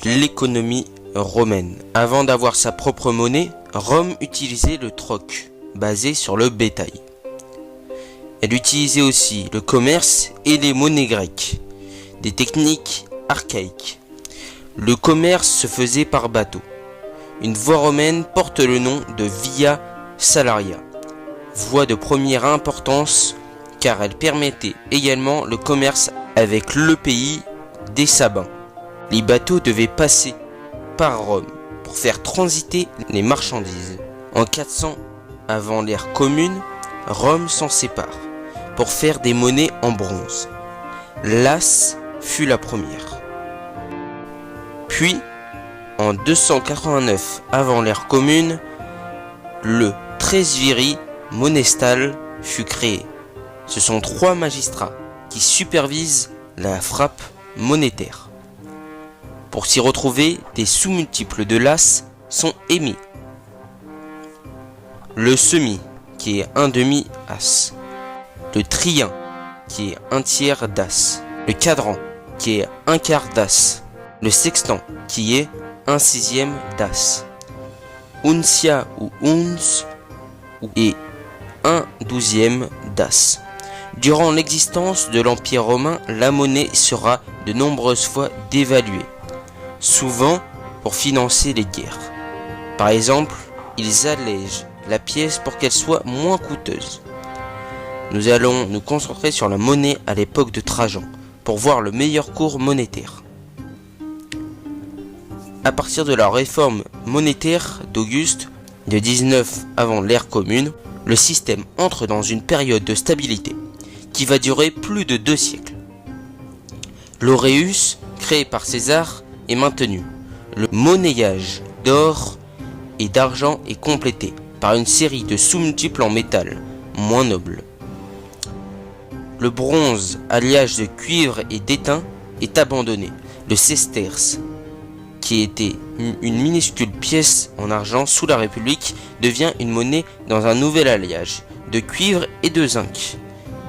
l'économie romaine. Avant d'avoir sa propre monnaie, Rome utilisait le troc, basé sur le bétail. Elle utilisait aussi le commerce et les monnaies grecques, des techniques archaïques. Le commerce se faisait par bateau. Une voie romaine porte le nom de Via Salaria, voie de première importance car elle permettait également le commerce avec le pays des Sabins. Les bateaux devaient passer par Rome pour faire transiter les marchandises. En 400 avant l'ère commune, Rome s'en sépare pour faire des monnaies en bronze. L'as fut la première. Puis, en 289 avant l'ère commune, le Tresviri monestal fut créé. Ce sont 3 magistrats qui supervisent la frappe monétaire. Pour s'y retrouver, des sous-multiples de l'as sont émis. Le semi, qui est un demi-as. Le trien, qui est un tiers d'as. Le cadran, qui est un quart d'as. Le sextant, qui est un sixième d'as. Uncia ou uns et un douzième d'as. Durant l'existence de l'Empire romain, la monnaie sera de nombreuses fois dévaluée, souvent pour financer les guerres. Par exemple, ils allègent la pièce pour qu'elle soit moins coûteuse. Nous allons nous concentrer sur la monnaie à l'époque de Trajan, pour voir le meilleur cours monétaire. À partir de la réforme monétaire d'Auguste, de 19 avant l'ère commune, le système entre dans une période de stabilité qui va durer plus de 2 siècles. L'auréus, créé par César, est maintenu. Le monnayage d'or et d'argent est complété par une série de sous-multiples en métal, moins nobles. Le bronze, alliage de cuivre et d'étain, est abandonné. Le sesterce, qui était une minuscule pièce en argent sous la République, devient une monnaie dans un nouvel alliage de cuivre et de zinc,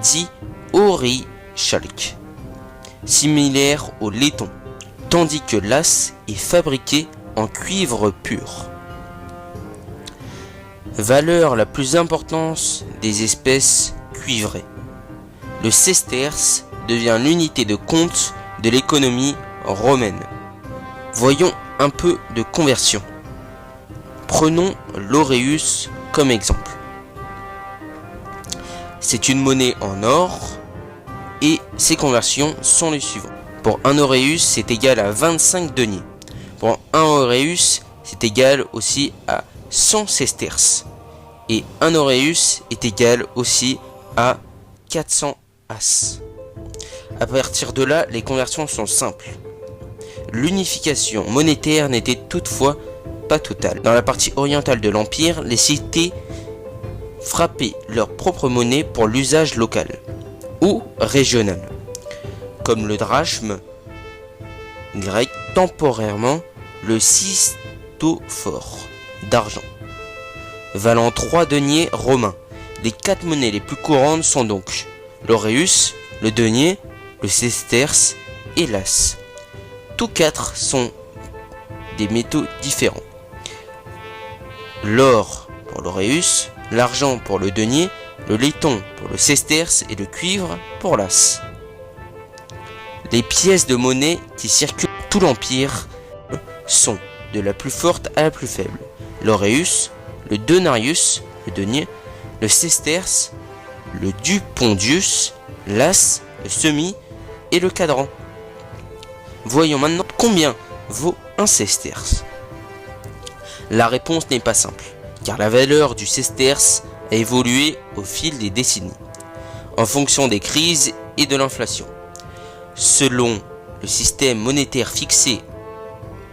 dit orichalque, similaire au laiton, tandis que l'as est fabriqué en cuivre pur. Valeur la plus importante des espèces cuivrées. Le sesterce devient l'unité de compte de l'économie romaine. Voyons un peu de conversion. Prenons l'auréus comme exemple. C'est une monnaie en or et ses conversions sont les suivantes. Pour 1 auréus, c'est égal à 25 deniers. Pour 1 auréus, c'est égal aussi à 100 sesterces. Et 1 auréus est égal aussi à 400 as. À partir de là, les conversions sont simples. L'unification monétaire n'était toutefois pas totale. Dans la partie orientale de l'Empire, les cités frappaient leur propre monnaie pour l'usage local ou régional, comme le drachme grec, temporairement le cistophore d'argent, valant 3 deniers romains. Les 4 monnaies les plus courantes sont donc l'auréus, le denier, le sesterce et l'as. Tous 4 sont des métaux différents. L'or pour l'auréus, l'argent pour le denier, le laiton pour le sesterce et le cuivre pour l'as. Les pièces de monnaie qui circulent dans tout l'Empire sont de la plus forte à la plus faible. L'auréus, le denarius, le denier, le sesterce, le dupondius, l'as, le semi et le cadran. Voyons maintenant combien vaut un sesterce. La réponse n'est pas simple, car la valeur du sesterce a évolué au fil des décennies, en fonction des crises et de l'inflation. Selon le système monétaire fixé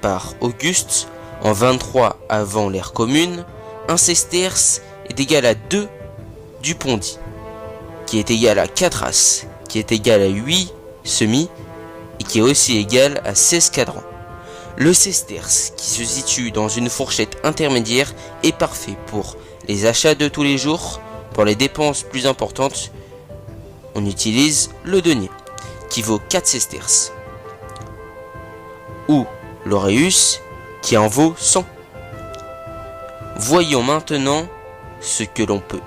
par Auguste en 23 avant l'ère commune, un sesterce est égal à 2 dupondi, qui est égal à 4 as, qui est égal à 8 semis, et qui est aussi égal à 16 cadrans. Le sesterce, qui se situe dans une fourchette intermédiaire, est parfait pour les achats de tous les jours. Pour les dépenses plus importantes, on utilise le denier, qui vaut 4 sesterces, ou l'auréus qui en vaut 100. Voyons maintenant ce que l'on peut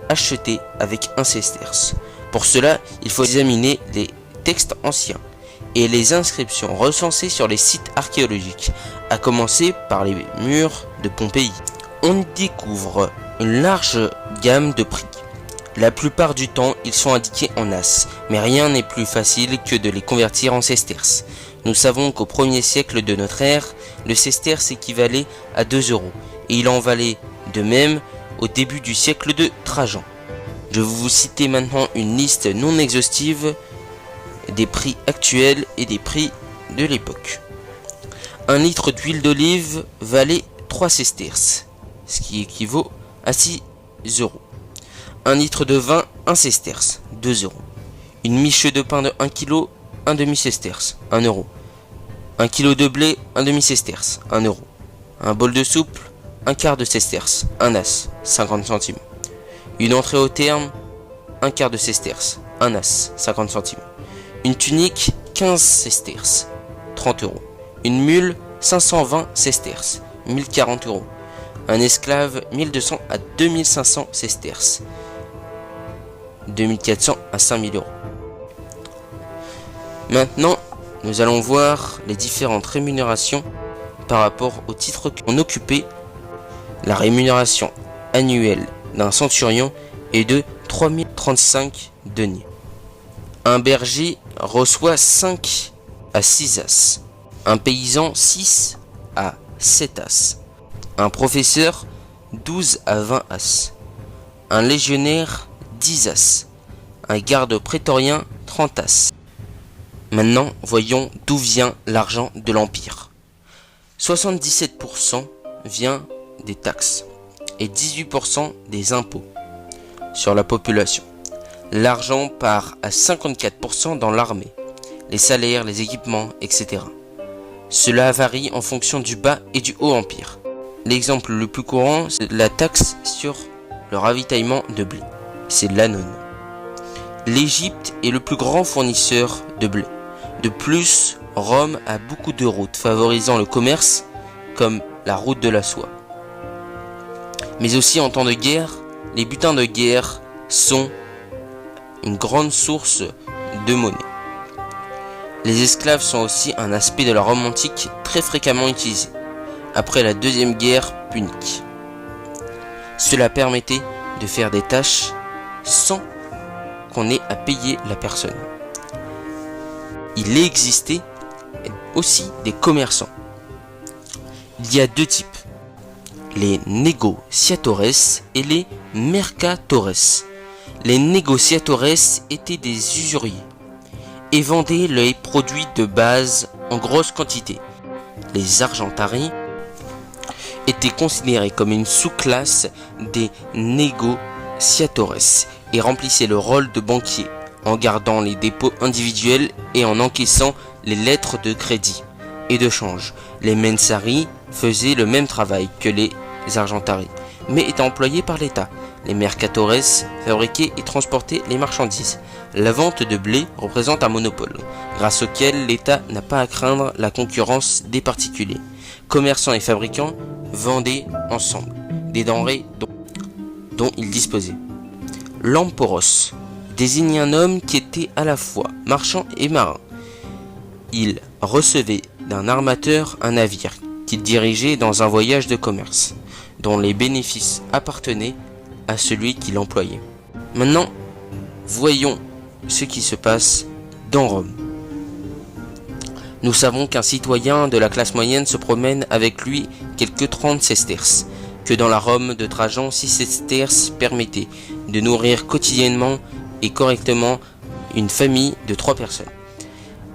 acheter avec un sesterce. Pour cela, il faut examiner les textes anciens et les inscriptions recensées sur les sites archéologiques, à commencer par les murs de Pompéi. On y découvre une large gamme de prix. La plupart du temps, ils sont indiqués en as, mais rien n'est plus facile que de les convertir en sesterces. Nous savons qu'au 1er siècle de notre ère, le sesterce équivalait à 2 €, et il en valait de même au début du siècle de Trajan. Je vais vous citer maintenant une liste non exhaustive des prix actuels et des prix de l'époque. 1 litre d'huile d'olive valait 3 sesterces, ce qui équivaut à 6 €. 1 litre de vin, 1 sesterce, 2 €. Une miche de pain de 1 kg, 1 demi-sesterce, 1 €. 1 kg de blé, 1 demi-sesterce, 1 €. Un bol de soupe, 1 quart de sesterce, 1 as, 50 centimes. Une entrée au terme, 1 quart de sesterce, 1 as, 50 centimes. Une tunique, 15 sesterces, 30 €. Une mule, 520 sesterces, 1040 €. Un esclave, 1200 à 2500 sesterces, 2400 à 5000 €. Maintenant, nous allons voir les différentes rémunérations par rapport au titre qu'on occupait. La rémunération annuelle d'un centurion est de 3035 deniers. Un berger reçoit 5 à 6 as. Un paysan 6 à 7 as. Un professeur 12 à 20 as. Un légionnaire 10 as. Un garde prétorien 30 as. Maintenant, voyons d'où vient l'argent de l'Empire. 77% vient des taxes et 18% des impôts sur la population. L'argent part à 54% dans l'armée, les salaires, les équipements, etc. Cela varie en fonction du bas et du haut empire. L'exemple le plus courant, c'est la taxe sur le ravitaillement de blé. C'est l'annone. L'Égypte est le plus grand fournisseur de blé. De plus, Rome a beaucoup de routes favorisant le commerce, comme la route de la soie. Mais aussi en temps de guerre, les butins de guerre sont une grande source de monnaie. Les esclaves sont aussi un aspect de la Rome antique très fréquemment utilisé, après la deuxième guerre punique. Cela permettait de faire des tâches sans qu'on ait à payer la personne. Il existait aussi des commerçants. Il y a 2 types, les negociatores et les mercatores. Les negociatores étaient des usuriers et vendaient les produits de base en grosse quantité. Les argentari étaient considérés comme une sous-classe des negociatores et remplissaient le rôle de banquier en gardant les dépôts individuels et en encaissant les lettres de crédit et de change. Les mensari faisaient le même travail que les argentari, mais étaient employés par l'État. Les mercatores fabriquaient et transportaient les marchandises. La vente de blé représente un monopole, grâce auquel l'État n'a pas à craindre la concurrence des particuliers. Commerçants et fabricants vendaient ensemble des denrées dont ils disposaient. Lamporos désigne un homme qui était à la fois marchand et marin. Il recevait d'un armateur un navire qu'il dirigeait dans un voyage de commerce, dont les bénéfices appartenaient à celui qui l'employait. Maintenant, voyons ce qui se passe dans Rome. Nous savons qu'un citoyen de la classe moyenne se promène avec lui quelques 30 sesterces, que dans la Rome de Trajan, 6 sesterces permettaient de nourrir quotidiennement et correctement une famille de 3 personnes,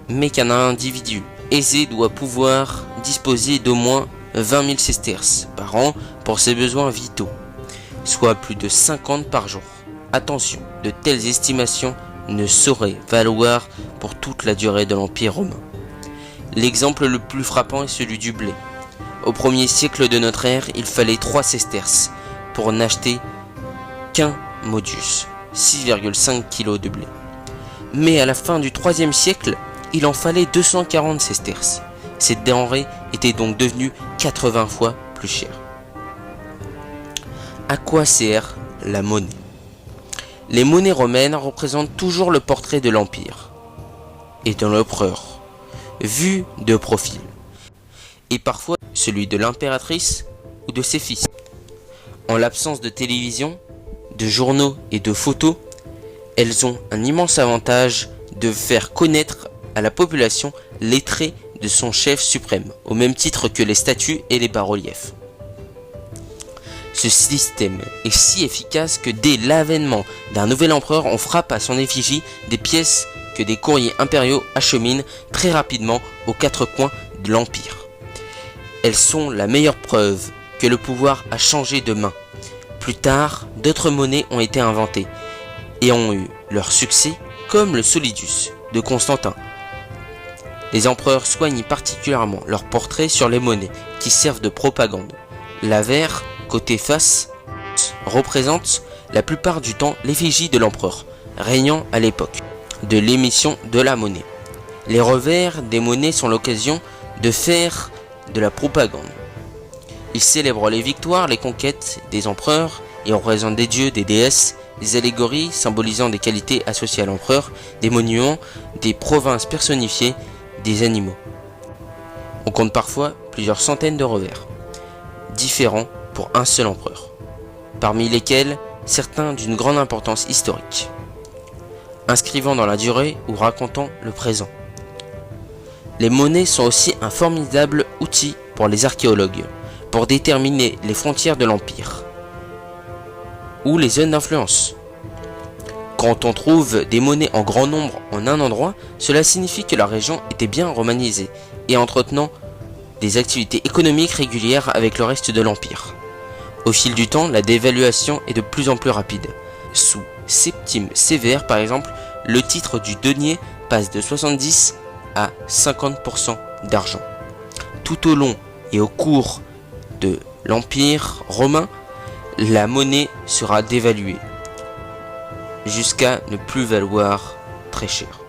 mais qu'un individu aisé doit pouvoir disposer d'au moins 20 000 sesterces par an pour ses besoins vitaux, soit plus de 50 par jour. Attention, de telles estimations ne sauraient valoir pour toute la durée de l'Empire romain. L'exemple le plus frappant est celui du blé. Au 1er siècle de notre ère, il fallait 3 sesterces pour n'acheter qu'un modius, 6,5 kg de blé. Mais à la fin du 3e siècle, il en fallait 240 sesterces, Ces denrées étaient donc devenues 80 fois plus chères. À quoi sert la monnaie? Les monnaies romaines représentent toujours le portrait de l'Empire et de l'empereur, vu de profil, et parfois celui de l'impératrice ou de ses fils. En l'absence de télévision, de journaux et de photos, elles ont un immense avantage de faire connaître à la population les traits de son chef suprême, au même titre que les statues et les bas-reliefs. Ce système est si efficace que dès l'avènement d'un nouvel empereur, on frappe à son effigie des pièces que des courriers impériaux acheminent très rapidement aux quatre coins de l'Empire. Elles sont la meilleure preuve que le pouvoir a changé de main. Plus tard, d'autres monnaies ont été inventées et ont eu leur succès, comme le solidus de Constantin. Les empereurs soignent particulièrement leurs portraits sur les monnaies qui servent de propagande. L'avers, côté face, représente la plupart du temps l'effigie de l'empereur, régnant à l'époque de l'émission de la monnaie. Les revers des monnaies sont l'occasion de faire de la propagande. Ils célèbrent les victoires, les conquêtes des empereurs, ils représentent des dieux, des déesses, des allégories symbolisant des qualités associées à l'empereur, des monuments, des provinces personnifiées, des animaux. On compte parfois plusieurs centaines de revers, différents pour un seul empereur, parmi lesquels certains d'une grande importance historique, inscrivant dans la durée ou racontant le présent. Les monnaies sont aussi un formidable outil pour les archéologues, pour déterminer les frontières de l'Empire, ou les zones d'influence. Quand on trouve des monnaies en grand nombre en un endroit, cela signifie que la région était bien romanisée et entretenant des activités économiques régulières avec le reste de l'Empire. Au fil du temps, la dévaluation est de plus en plus rapide. Sous Septime Sévère, par exemple, le titre du denier passe de 70 à 50% d'argent. Tout au long et au cours de l'Empire romain, la monnaie sera dévaluée jusqu'à ne plus valoir très cher.